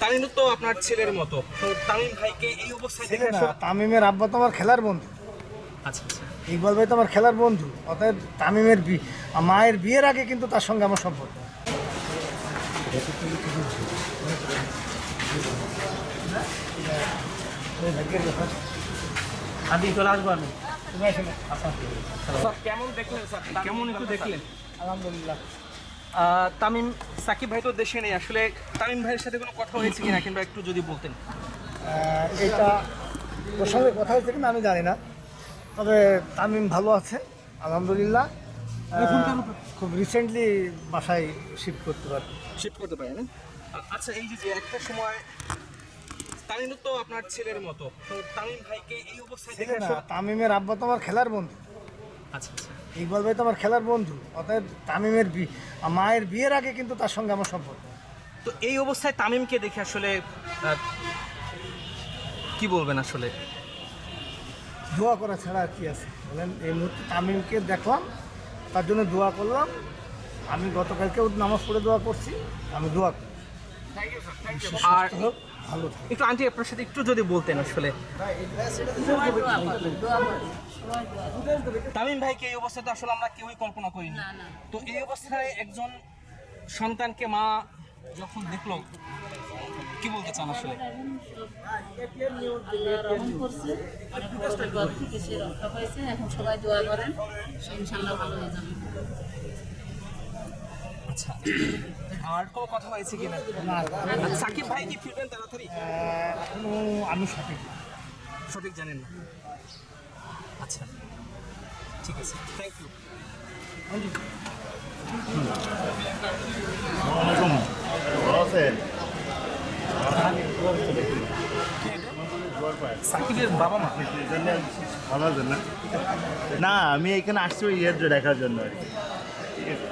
তামিম তো আপনার ছেলের মতো, তো তামিম ভাইকে এই অবস্থায় দেখে না, তামিমের আব্বা তো আমার খেলার বন্ধু। আচ্ছা আচ্ছা। ইকবাল ভাই তো আমার খেলার বন্ধু, অতএব তামিমের মায়ের বিয়ের আগে কিন্তু তার সঙ্গে আমার সম্পর্ক। আদি চলে আসবো আমি। স্যার কেমন দেখলেন, স্যার কেমন একটু দেখলেন? আলহামদুলিল্লাহ। তামিম সাকিব ভাই তো দেশে নেই, আসলে তামিম ভাইয়ের সাথে কোনো কথা হয়েছে কিনা কিংবা একটু যদি বলতেন। এটা ওর সঙ্গে কথা হয়েছে কিনা আমি জানি না, তবে তামিম ভালো আছে আলহামদুলিল্লাহ। খুব রিসেন্টলি বাসায় শিফট করতে পারে। শিফট করতে পারেন। আচ্ছা, এই যে একটা সময় তামিম তো আপনার ছেলের মতো, তো তামিম ভাইকে এই অবস্থায় দেখে না, তামিমের আব্বা তো আমার খেলার বন্ধু। আচ্ছা আচ্ছা। ইকবাল ভাই তো আমার খেলার বন্ধু, অতএব তামিমের মায়ের বিয়ের আগে কিন্তু তার সঙ্গে আমার সম্পর্ক। তো এই অবস্থায় তামিমকে দেখে আসলে কি বলবেন আসলে? দোয়া করা ছাড়া আর কি আছে বলেন? এই মুহূর্তে তামিমকে দেখলাম, তার জন্য দোয়া করলাম। আমি গতকালকেও নামাজ পড়ে দোয়া করছি, আমি দোয়া করি। আর হোক, ভালো থাকে। একটু আন্টি আপনার সাথে একটু যদি বলতেন আসলে তামিম ভাইকে এই অবস্থাতে আসলে আমরা কেউই কল্পনা করিনি। তো এই অবস্থায় একজন সন্তানকে মা যখন দেখলো, কি বলতে চান আসলে? এখন সবাই দোয়া করেন, ইনশাআল্লাহ ভালো হয়ে যাবে। আচ্ছা, আর কোনো কথা হয়েছে কিনা? সাকিব ভাই কি ফিরবেন তাড়াতাড়ি? এখনো আমি সঠিক জানেন না। আচ্ছা, ঠিক আছে, থ্যাংক ইউ। সাকিবের বাবা মা ভালো আছেন না? না, আমি এখানে আসছি ওই ইয়ের দেখার জন্য আর কি। ঠিক আছে।